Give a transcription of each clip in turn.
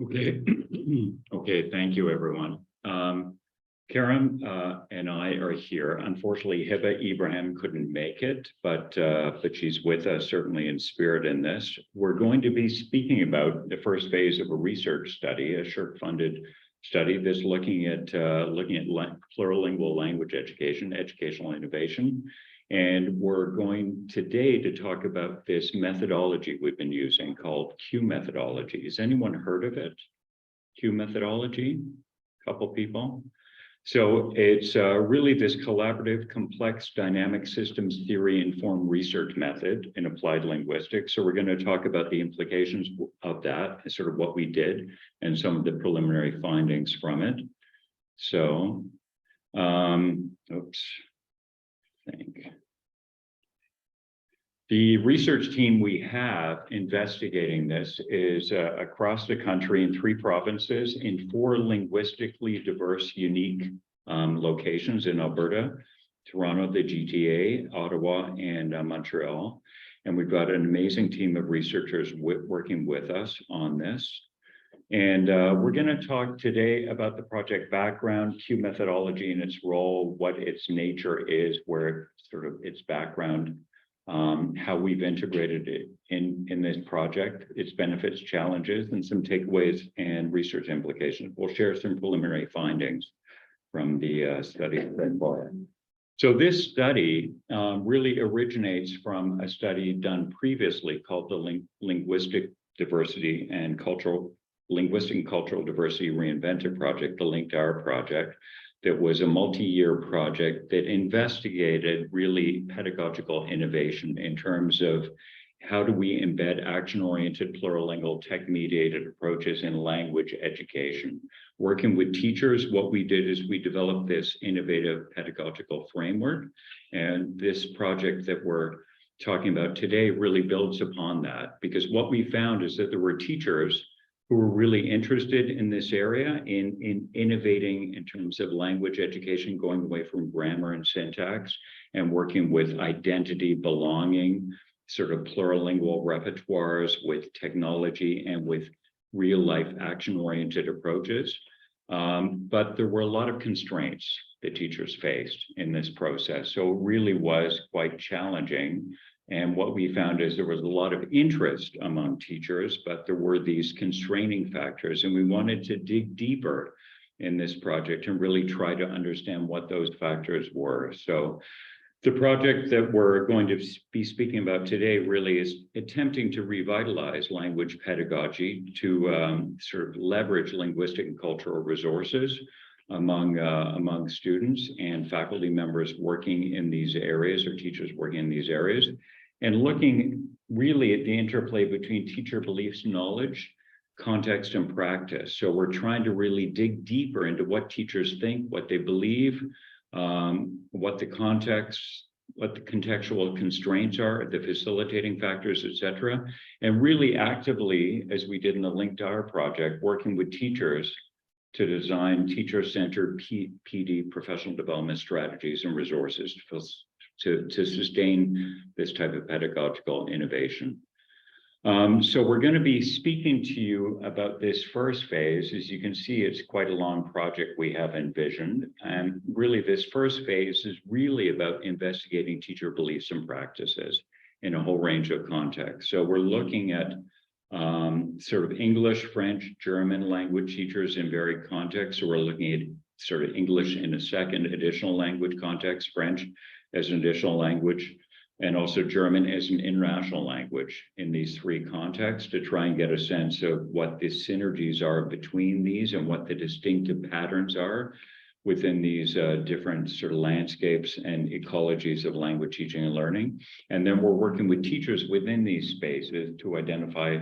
Okay. Okay, thank you, everyone. Karam and I are here. Unfortunately, Hiba Ibrahim couldn't make it, but she's with us certainly in spirit in this. We're going to be speaking about the first phase of a research study, a SSHRC-funded study that's looking at plurilingual language education, educational innovation. And we're going today to talk about this methodology we've been using called Q methodology. Has anyone heard of it? Q methodology? A couple people. So it's really this collaborative, complex, dynamic systems theory informed research method in applied linguistics. So we're going to talk about the implications of that and sort of what we did and some of the preliminary findings from it. So, The research team we have investigating this is across the country in 3 provinces in 4 linguistically diverse, unique locations in Alberta, Toronto, the GTA, Ottawa, and Montreal. And we've got an amazing team of researchers working with us on this. And we're going to talk today about the project background, Q methodology and its role, what its nature is, where sort of its background, how we've integrated it in this project, its benefits, challenges, and some takeaways and research implications. We'll share some preliminary findings from the study so far. So this study really originates from a study done previously called the Linguistic Diversity and Cultural Diversity Reinvented Project, the LINCDAR project. That was a multi-year project that investigated really pedagogical innovation in terms of how do we embed action-oriented plurilingual tech-mediated approaches in language education. Working with teachers, what we did is we developed this innovative pedagogical framework. And this project that we're talking about today really builds upon that, because what we found is that there were teachers who were really interested in this area, in innovating in terms of language education, going away from grammar and syntax, and working with identity, belonging, sort of plurilingual repertoires with technology and with real-life action-oriented approaches. But there were a lot of constraints that teachers faced in this process. So it really was quite challenging. And what we found is there was a lot of interest among teachers, but there were these constraining factors, and we wanted to dig deeper in this project and really try to understand what those factors were. So the project that we're going to be speaking about today really is attempting to revitalize language pedagogy to sort of leverage linguistic and cultural resources among students and faculty members working in these areas or teachers working in these areas, and looking really at the interplay between teacher beliefs, knowledge, context, and practice. So we're trying to really dig deeper into what teachers think, what they believe, what the context, what the contextual constraints are, the facilitating factors, et cetera, and really actively, as we did in the LINCDAR project, working with teachers to design teacher-centered PD professional development strategies and resources to sustain this type of pedagogical innovation. So we're going to be speaking to you about this first phase. As you can see, it's quite a long project we have envisioned. And really, this first phase is really about investigating teacher beliefs and practices in a whole range of contexts. So we're looking at sort of English, French, German language teachers in varied contexts. So we're looking at sort of English in a second additional language context, French as an additional language, and also German as an international language in these 3 contexts to try and get a sense of what the synergies are between these and what the distinctive patterns are within these different sort of landscapes and ecologies of language teaching and learning. And then we're working with teachers within these spaces to identify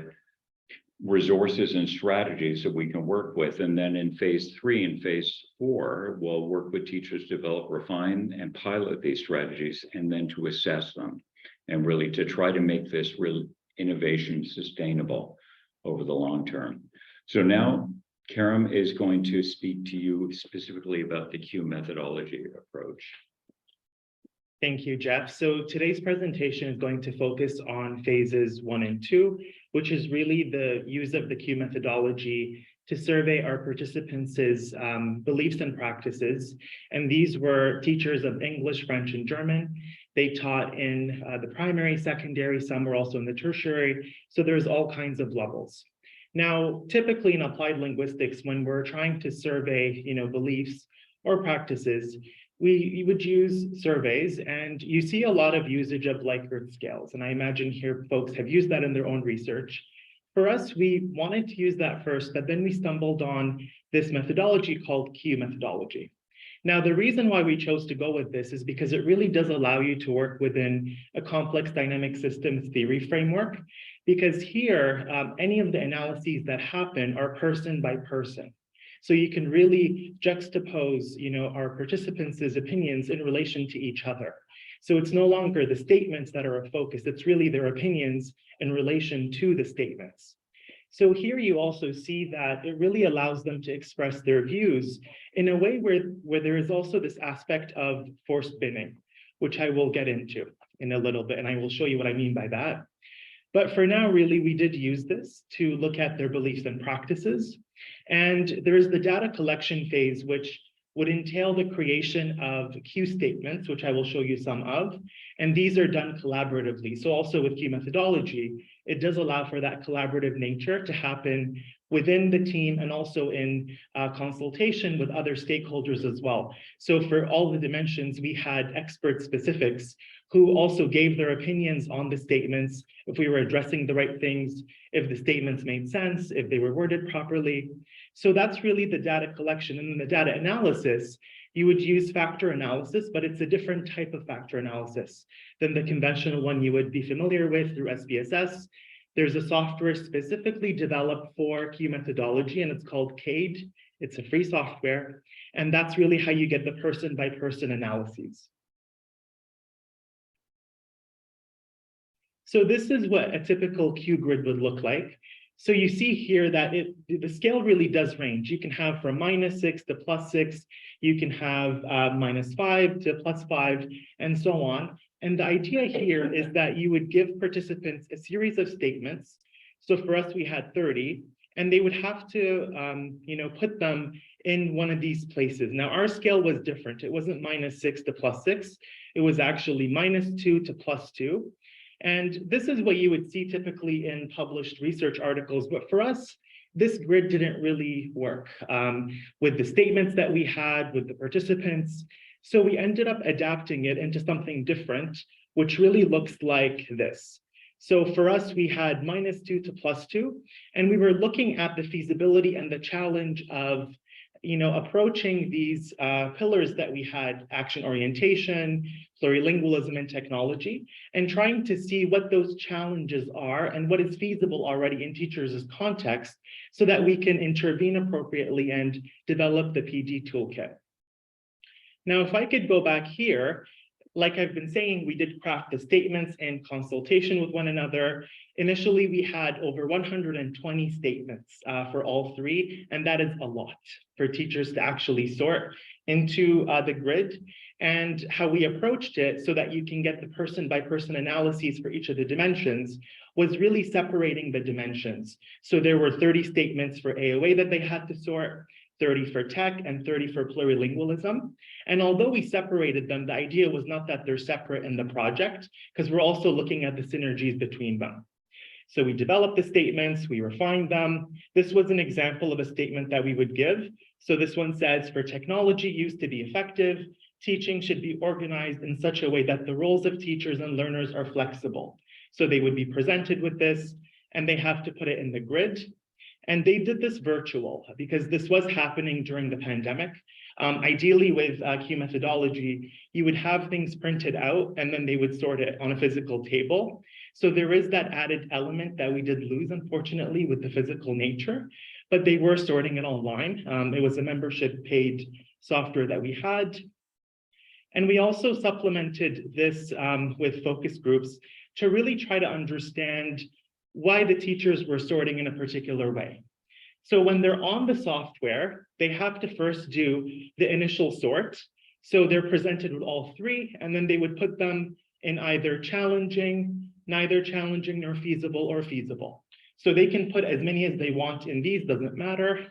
resources and strategies that we can work with. And then in phase 3 and phase 4, we'll work with teachers to develop, refine, and pilot these strategies, and then to assess them, and really to try to make this real innovation sustainable over the long term. So now Karam is going to speak to you specifically about the Q methodology approach. Thank you, Jeff. So today's presentation is going to focus on phases 1 and 2, which is really the use of the Q methodology to survey our participants' beliefs and practices. And these were teachers of English, French, and German. They taught in the primary, secondary, some were also in the tertiary. So there's all kinds of levels. Now, typically in applied linguistics, when we're trying to survey, beliefs or practices, we would use surveys, and you see a lot of usage of Likert scales. And I imagine here folks have used that in their own research. For us, we wanted to use that first, but then we stumbled on this methodology called Q methodology. Now, the reason why we chose to go with this is because it really does allow you to work within a complex dynamic systems theory framework, because here, any of the analyses that happen are person by person. So you can really juxtapose, our participants' opinions in relation to each other. So it's no longer the statements that are a focus, it's really their opinions in relation to the statements. So here you also see that it really allows them to express their views in a way where there is also this aspect of forced binning, which I will get into in a little bit, and I will show you what I mean by that. But for now, really, we did use this to look at their beliefs and practices. And there is the data collection phase, which would entail the creation of Q statements, which I will show you some of. And these are done collaboratively. So also with Q methodology, it does allow for that collaborative nature to happen within the team and also in consultation with other stakeholders as well. So for all the dimensions, we had expert specifics who also gave their opinions on the statements, if we were addressing the right things, if the statements made sense, if they were worded properly. So that's really the data collection. And then the data analysis, you would use factor analysis, but it's a different type of factor analysis than the conventional one you would be familiar with through SPSS. There's a software specifically developed for Q methodology, and it's called CADE. It's a free software, and that's really how you get the person-by-person analyses. So this is what a typical Q grid would look like. So you see here that the scale really does range. You can have from -6 to +6, you can have -5 to +5, and so on. And the idea here is that you would give participants a series of statements. So for us, we had 30, and they would have to, put them in one of these places. Now, our scale was different. It wasn't -6 to +6. It was actually -2 to +2. And this is what you would see typically in published research articles. But for us, this grid didn't really work with the statements that we had with the participants. So we ended up adapting it into something different, which really looks like this. So for us, we had -2 to +2, and we were looking at the feasibility and the challenge of approaching these pillars that we had: action orientation, plurilingualism, and technology, and trying to see what those challenges are and what is feasible already in teachers' context so that we can intervene appropriately and develop the PD toolkit. Now, if I could go back here, like I've been saying, we did craft the statements in consultation with one another. Initially, we had over 120 statements for all three, and that is a lot for teachers to actually sort into the grid. And how we approached it so that you can get the person-by-person analyses for each of the dimensions was really separating the dimensions. So there were 30 statements for AOA that they had to sort, 30 for tech, and 30 for plurilingualism. And although we separated them, the idea was not that they're separate in the project, because we're also looking at the synergies between them. So we developed the statements, we refined them. This was an example of a statement that we would give. So this one says, for technology use to be effective, teaching should be organized in such a way that the roles of teachers and learners are flexible. So they would be presented with this, and they have to put it in the grid. And they did this virtual because this was happening during the pandemic. Ideally with Q methodology, you would have things printed out and then they would sort it on a physical table. So there is that added element that we did lose, unfortunately, with the physical nature, but they were sorting it online. It was a membership paid software that we had. And we also supplemented this with focus groups to really try to understand why the teachers were sorting in a particular way. So when they're on the software, they have to first do the initial sort. So they're presented with all three, and then they would put them in either challenging, neither challenging nor feasible, or feasible. So they can put as many as they want in these, doesn't matter.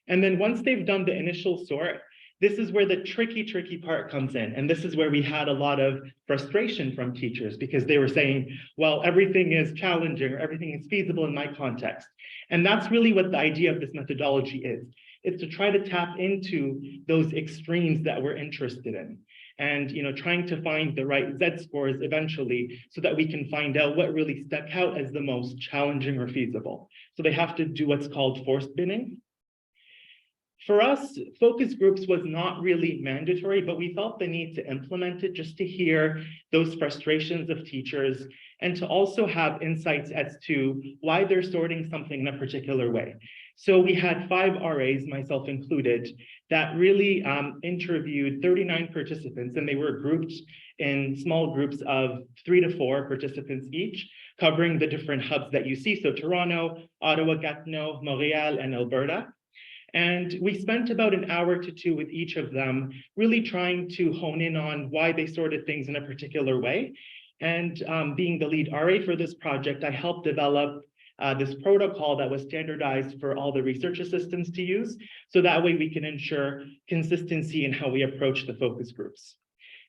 And then once they've done the initial sort, this is where the tricky part comes in. And this is where we had a lot of frustration from teachers because they were saying, well, everything is challenging or everything is feasible in my context. And that's really what the idea of this methodology is. It's to try to tap into those extremes that we're interested in. And trying to find the right Z-scores eventually so that we can find out what really stuck out as the most challenging or feasible. So they have to do what's called forced binning. For us, focus groups was not really mandatory, but we felt the need to implement it just to hear those frustrations of teachers and to also have insights as to why they're sorting something in a particular way. So we had 5 RAs, myself included, that really interviewed 39 participants, and they were grouped in small groups of 3 to 4 participants each, covering the different hubs that you see. So Toronto, Ottawa, Gatineau, Montreal, and Alberta. And we spent about an hour to 2 with each of them, really trying to hone in on why they sorted things in a particular way. And being the lead RA for this project, I helped develop this protocol that was standardized for all the research assistants to use. So that way we can ensure consistency in how we approach the focus groups.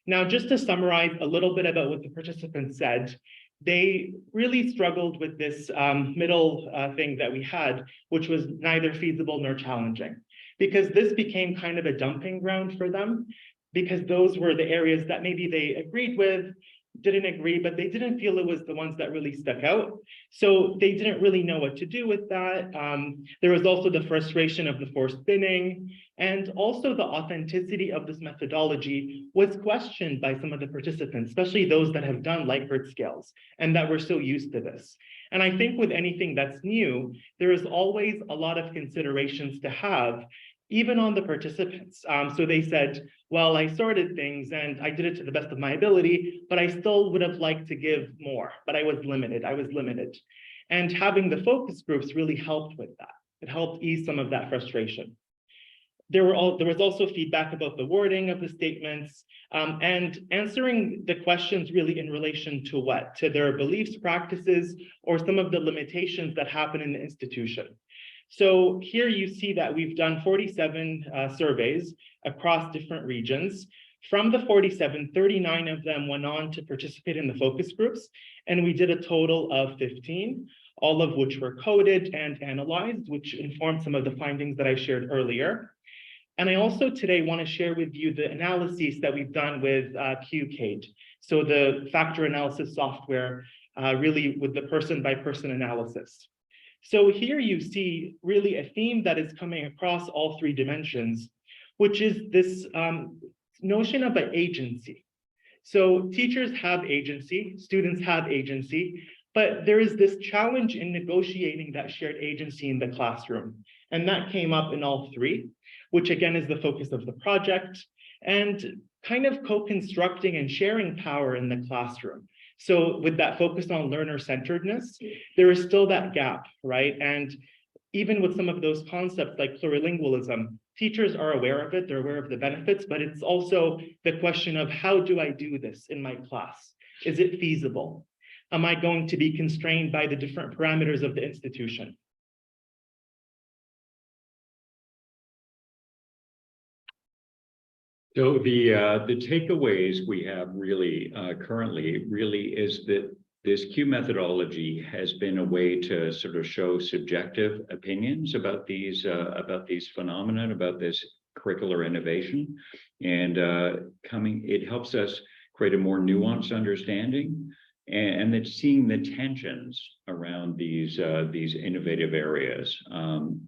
Now, just to summarize a little bit about what the participants said, they really struggled with this middle thing that we had, which was neither feasible nor challenging, because this became kind of a dumping ground for them, because those were the areas that maybe they agreed with, didn't agree, but they didn't feel it was the ones that really stuck out. So they didn't really know what to do with that. There was also the frustration of the forced binning, and also the authenticity of this methodology was questioned by some of the participants, especially those that have done Likert scales and that were so used to this. And I think with anything that's new, there is always a lot of considerations to have, even on the participants. So they said, well, I sorted things and I did it to the best of my ability, but I still would have liked to give more, but I was limited. And having the focus groups really helped with that. It helped ease some of that frustration. There was also feedback about the wording of the statements and answering the questions really in relation to what? To their beliefs, practices, or some of the limitations that happen in the institution. So here you see that we've done 47 surveys across different regions. From the 47, 39 of them went on to participate in the focus groups, and we did a total of 15, all of which were coded and analyzed, which informed some of the findings that I shared earlier. And I also today want to share with you the analyses that we've done with QCADE. So the factor analysis software, really with the person-by-person analysis. So here you see really a theme that is coming across all 3 dimensions, which is this notion of an agency. So teachers have agency, students have agency, but there is this challenge in negotiating that shared agency in the classroom. And that came up in all 3, which again is the focus of the project, and kind of co-constructing and sharing power in the classroom. So with that focus on learner-centeredness, there is still that gap, right? And even with some of those concepts like plurilingualism, teachers are aware of it, they're aware of the benefits, but it's also the question of how do I do this in my class? Is it feasible? Am I going to be constrained by the different parameters of the institution? So the takeaways we have really currently really is that this Q methodology has been a way to sort of show subjective opinions about these phenomena, about this curricular innovation, and it helps us create a more nuanced understanding, and it's seeing the tensions around these innovative areas,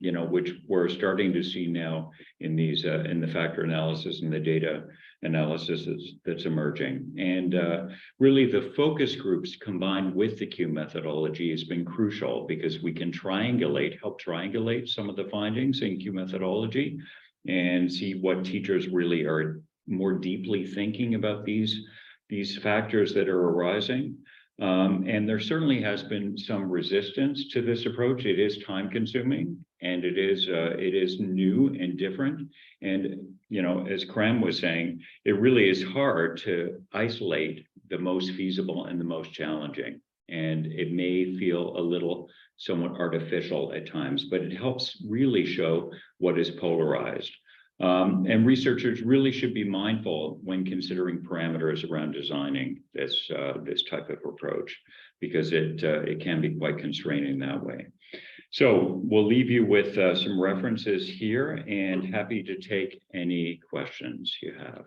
which we're starting to see now in these in the factor analysis and the data analysis that's emerging. And really the focus groups combined with the Q methodology has been crucial because we can help triangulate some of the findings in Q methodology and see what teachers really are more deeply thinking about these factors that are arising. And there certainly has been some resistance to this approach. It is time consuming and it is new and different. And, as Karam was saying, it really is hard to isolate the most feasible and the most challenging. And it may feel a little somewhat artificial at times, but it helps really show what is polarized. And researchers really should be mindful when considering parameters around designing this type of approach, because it can be quite constraining that way. So we'll leave you with some references here, and happy to take any questions you have.